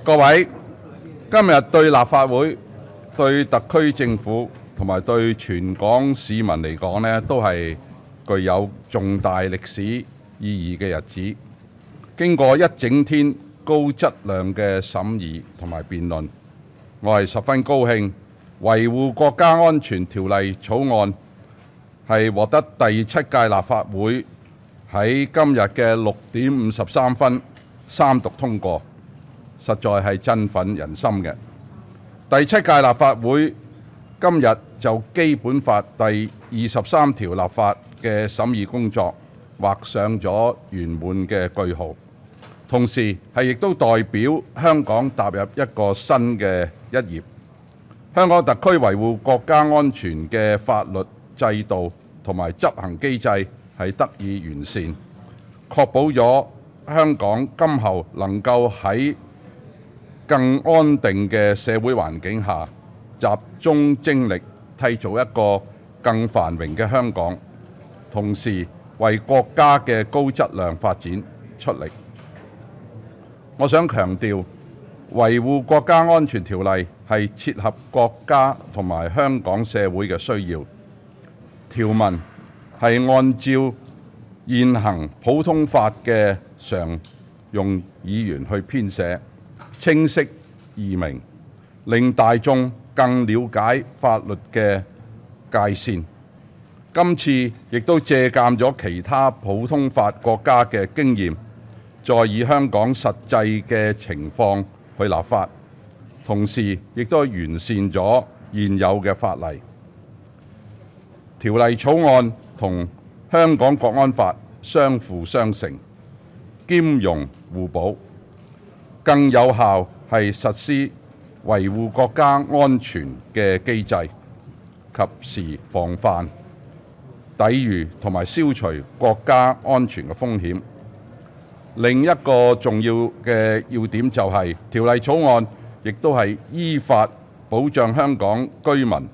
各位，今日對立法會、對特區政府同埋對全港市民嚟講呢，都係具有重大歷史意義嘅日子。經過一整天高質量嘅審議同埋辯論，我係十分高興，維護國家安全條例草案係獲得第7屆立法會喺今日嘅6點53分三讀通過。實在係振奮人心嘅。第7屆立法會今日就《基本法》第23條立法嘅審議工作畫上咗圓滿嘅句號，同時亦都代表香港踏入一個新嘅一頁。香港特區維護國家安全嘅法律制度同埋執行機制係得以完善，確保咗香港今後能夠喺更安定嘅社會環境下，集中精力締造一個更繁榮嘅香港，同時為國家嘅高質量發展出力。我想強調，維護國家安全條例係切合國家同埋香港社會嘅需要，條文係按照現行普通法嘅常用語言去編寫，清晰易明，令大眾更了解法律嘅界線。今次亦都借鑑咗其他普通法國家嘅經驗，再以香港實際嘅情況去立法，同時亦都完善咗現有嘅法例。條例草案同香港國安法相輔相成，兼容互補，更有效係實施維護國家安全嘅機制，及時防範、抵禦同埋消除國家安全嘅風險。另一個重要嘅要點就係條例草案亦都係依法保障香港居民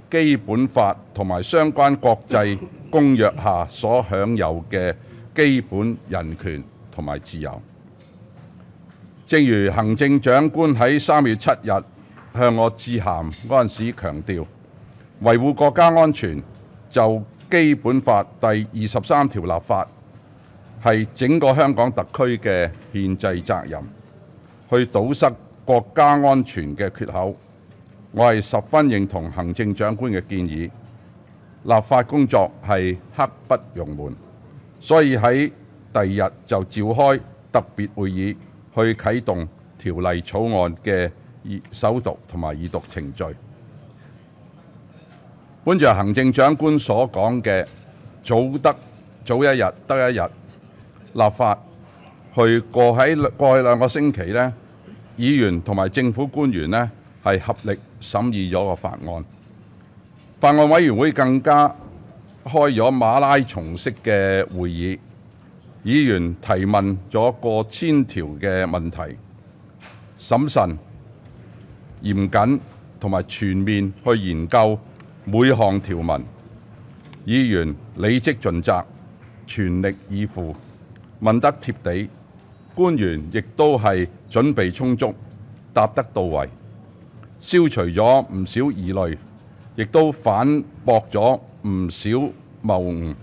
基本法同埋相關國際公約下所享有嘅基本人權同埋自由。正如行政長官喺3月7日向我致函嗰陣時強調，維護國家安全就基本法第23條立法係整個香港特區嘅憲制責任，去堵塞國家安全嘅缺口。我係十分認同行政長官嘅建議，立法工作係刻不容緩，所以喺第二日就召開特別會議，去啟動條例草案嘅首讀同埋二讀程序。本着行政長官所講嘅早一日得一日立法，去過去2個星期呢，議員同埋政府官員呢係合力審議咗個法案。法案委員會更加開咗馬拉松式嘅會議，議員提問咗過千條嘅問題，審慎、嚴謹同埋全面去研究每項條文。議員履職盡責，全力以赴，問得貼地，官員亦都係準備充足，答得到位，消除咗唔少疑慮，亦都反駁咗唔少謬誤。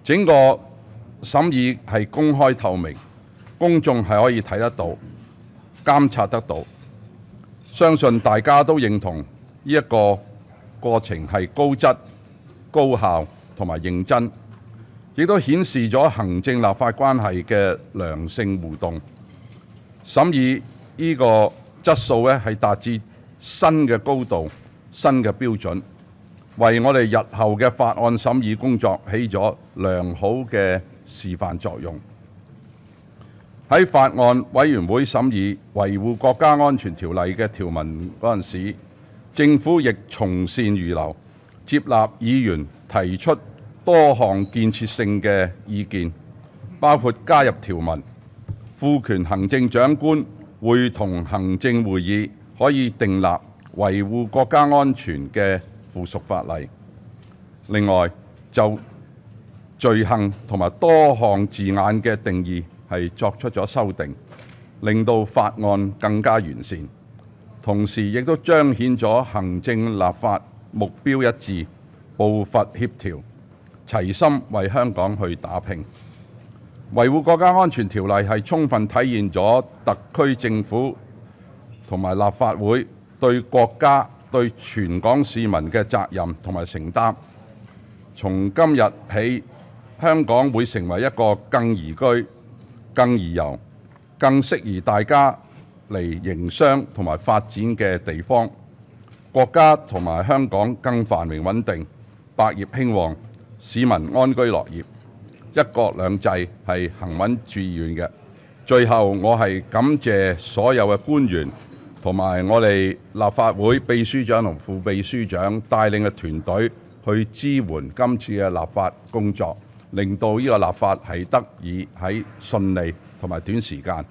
整個審議係公開透明，公眾係可以睇得到、監察得到。相信大家都認同呢一個過程係高質、高效同埋認真，亦都顯示咗行政立法關係嘅良性互動。審議呢個質素咧係達至新嘅高度、新嘅標準，為我哋日後嘅法案審議工作起咗良好嘅示範作用。喺法案委員會審議維護國家安全條例嘅條文嗰陣時，政府亦從善如流，接納議員提出多項建設性嘅意見，包括加入條文，賦權行政長官會同行政會議可以訂立維護國家安全嘅附屬法例。另外，就罪行同埋多項字眼嘅定義係作出咗修訂，令到法案更加完善，同時亦都彰顯咗行政立法目標一致、步伐協調、齊心為香港去打拼。維護國家安全條例係充分體現咗特區政府同埋立法會對國家、對全港市民嘅責任同埋承擔。從今日起，香港會成為一個更宜居、更宜遊、更適宜大家嚟營商同埋發展嘅地方。國家同埋香港更繁榮穩定、百業興旺、市民安居樂業。一國兩制係行穩致遠嘅。最後，我係感謝所有嘅官員同埋我哋立法會秘書長同副秘書長帶領嘅團隊去支援今次嘅立法工作，令到呢個立法係得以喺順利同埋短時間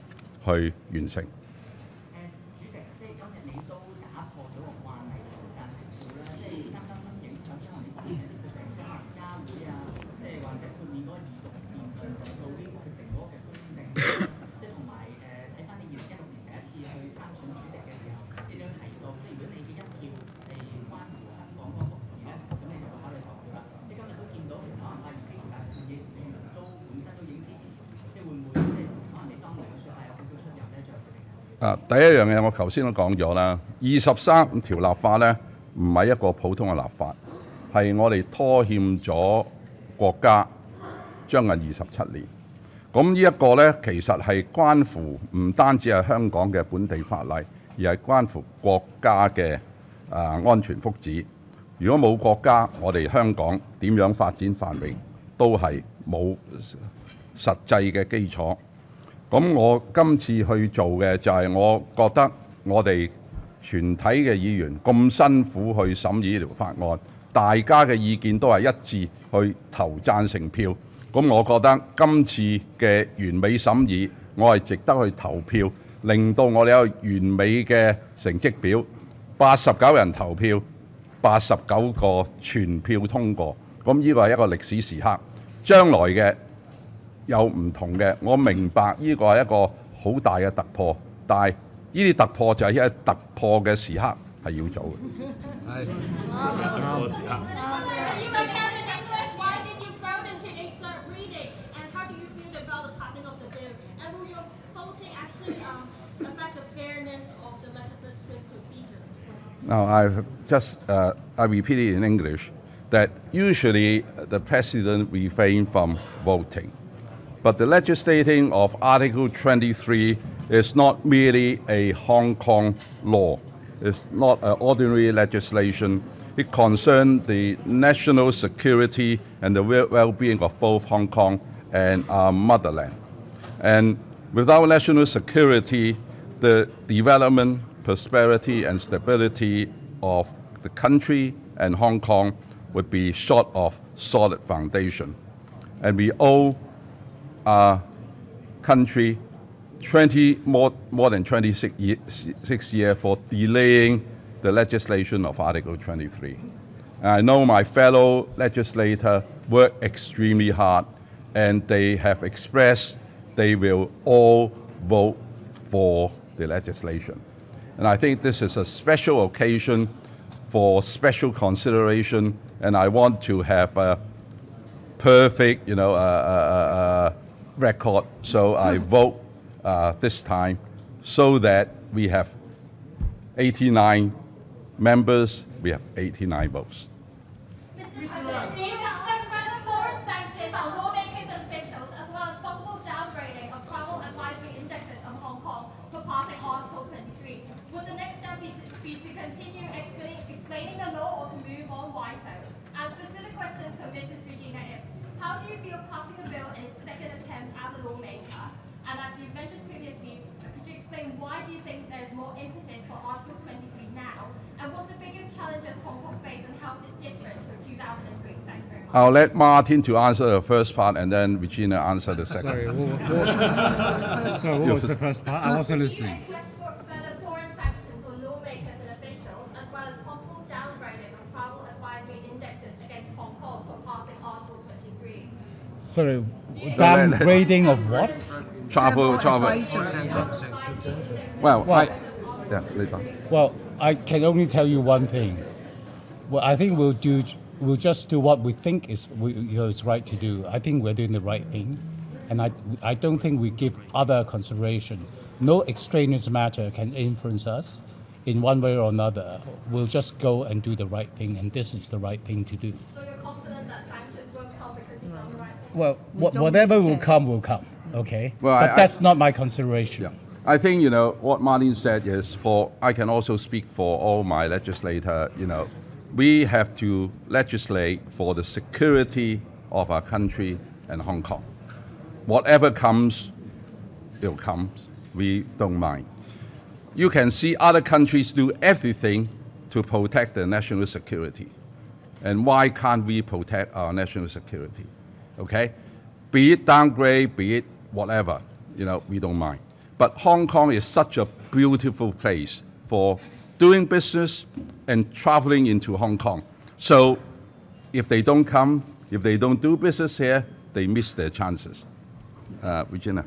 去完成。主席，即係今日你都打破咗個慣例，贊成票啦，即係擔心影響咗我哋之前一啲決定，即係可能加會啊，即係或者豁免嗰個二讀辯論，就到呢個決定嗰個嘅公正，即係同埋睇翻你2016年第一次去參選主席嘅時候，你都提到，即係如果你嘅一票係關乎香港嗰個福祉咧，咁你就考慮投票啦。即係今日都見到其實可能發言支持，但係議員都本身都已經支持，即係會唔會即係可能你當年嘅説法有少少出入咧？第一樣嘢我頭先都講咗啦，23條立法呢唔係一個普通嘅立法，係我哋拖欠咗國家將近27年。咁呢一個呢，其實係關乎唔單止係香港嘅本地法例，而係關乎國家嘅安全福祉。如果冇國家，我哋香港點樣發展繁榮都係冇實際嘅基礎。咁我今次去做嘅就係我覺得我哋全體嘅議員咁辛苦去審議呢條法案，大家嘅意見都係一致去投贊成票。咁我覺得今次嘅完美審議，我係值得去投票，令到我哋有完美嘅成績表，89人投票，89個全票通過。咁呢個係一個歷史時刻，將來嘅有唔同嘅，我明白呢個係一個好大嘅突破，但係呢啲突破就係一個突破嘅時刻係要做嘅。係突破時刻。Now I repeat it in English that usually the president refrains from voting. But the legislating of Article 23 is not merely a Hong Kong law. It's not an ordinary legislation. It concerns the national security and the well-being of both Hong Kong and our motherland. And without national security, the development, prosperity and stability of the country and Hong Kong would be short of solid foundation. And we owe our country more than 26 years for delaying the legislation of Article 23. And I know my fellow legislators work extremely hard, and they have expressed they will all vote for the legislation. And I think this is a special occasion for special consideration, and I want to have a perfect, record. So I vote this time so that we have 89 members, we have 89 votes. Mr. President, do you expect further foreign sanctions on lawmakers and officials, as well as possible downgrading of travel advisory indexes on Hong Kong for passing Article 23? Would the next step be to continue explaining the law or to move on? Why so? And specific questions for Mrs. Regina Ip. How do you feel passing the bill in its second attempt as a lawmaker? And as you've mentioned previously, could you explain why do you think there's more impetus for Article 23 now? And what's the biggest challenges Hong Kong face, and how is it different from 2003? Thank you very much. I'll let Martin to answer the first part and then Regina answer the second. Sorry, what was the first part? I wasn't listening. Do you expect further foreign sanctions on lawmakers and officials, as well as possible downgrading of travel advisory indexes against Hong Kong for passing Article 23? Sorry, downgrading of what? Travel. Well, Well- yeah, later. Well, I can only tell you one thing. Well, I think we'll just do what we think is right to do. I think we're doing the right thing, and I don't think we give other consideration. No extraneous matter can influence us in one way or another. We'll just go and do the right thing, and this is the right thing to do. So you're confident that sanctions won't come because you've done the right thing? Well, whatever will come, okay? Well, but that's not my consideration. Yeah. I think, what Martin said is I can also speak for all my legislators, we have to legislate for the security of our country and Hong Kong. Whatever comes, it'll come. We don't mind. You can see other countries do everything to protect their national security. And why can't we protect our national security? Okay? Be it downgrade, be it whatever, we don't mind. But Hong Kong is such a beautiful place for doing business and traveling into Hong Kong. So if they don't come, if they don't do business here, they miss their chances. Regina.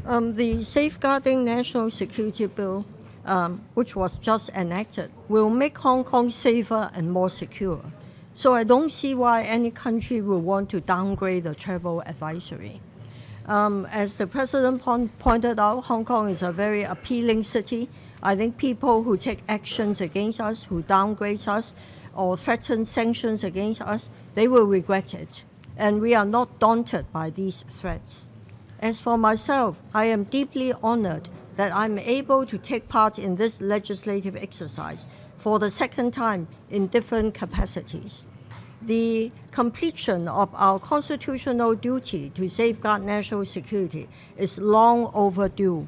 The Safeguarding National Security Bill, which was just enacted, will make Hong Kong safer and more secure. So I don't see why any country will want to downgrade the travel advisory. As the President pointed out, Hong Kong is a very appealing city. I think people who take actions against us, who downgrade us, or threaten sanctions against us, they will regret it. And we are not daunted by these threats. As for myself, I am deeply honored that I'm able to take part in this legislative exercise for the second time in different capacities. The completion of our constitutional duty to safeguard national security is long overdue.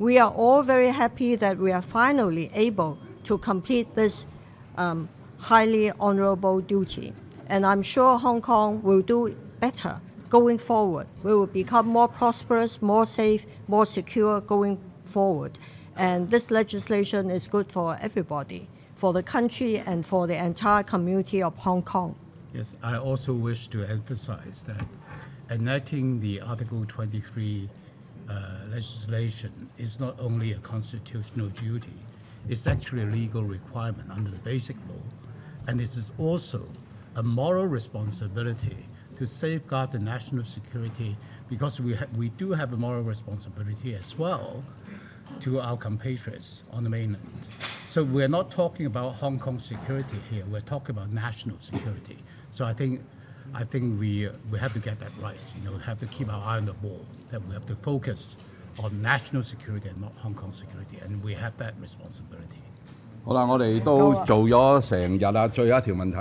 We are all very happy that we are finally able to complete this highly honorable duty. And I'm sure Hong Kong will do better going forward. We will become more prosperous, more safe, more secure going forward. And this legislation is good for everybody, for the country and for the entire community of Hong Kong. Yes, I also wish to emphasize that enacting the Article 23 legislation is not only a constitutional duty, it's actually a legal requirement under the Basic Law, and it is also a moral responsibility to safeguard the national security, because we do have a moral responsibility as well to our compatriots on the mainland. So we're not talking about Hong Kong security here, we're talking about national security. So I think we have to get that right. We have to keep our eye on the ball, that we have to focus on national security and not Hong Kong security, and we have that responsibility. 好啦，我哋都做咗成日啦，最後一條問題。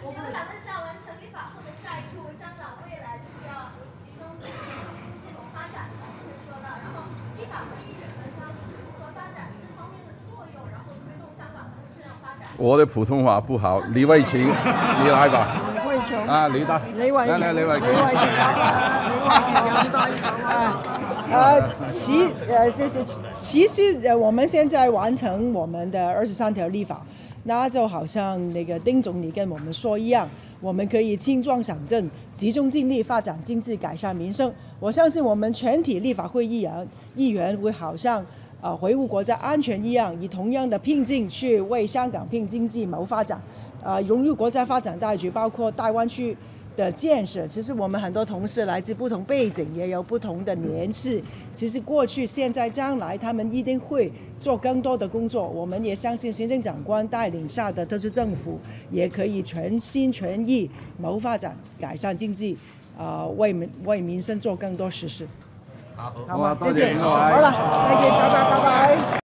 我想问一下，完成立法后的下一步，香港未来是要集中精力进行金融发展，刚才说到，然后立法会议员们将如何发展这方面的作用，然后推动香港的这样发展。我的普通话不好，李慧琼，你来吧。李慧琼啊，你得。李慧琼，李慧琼。有代手其实我们现在完成我们的23条立法，那就好像那个丁总理跟我们说一样，我们可以轻装上阵，集中精力发展经济，改善民生。我相信我们全体立法会议员会好像维护国家安全一样，以同样的拼劲去为香港拼经济谋发展。融入国家发展大局，包括大湾区的建设，其实我们很多同事来自不同背景，也有不同的年纪。其实过去、现在、将来，他们一定会做更多的工作。我们也相信行政长官带领下的特区政府，也可以全心全意谋发展、改善经济，为民生做更多实事。好，谢谢。多謝各位好了，再見，拜拜。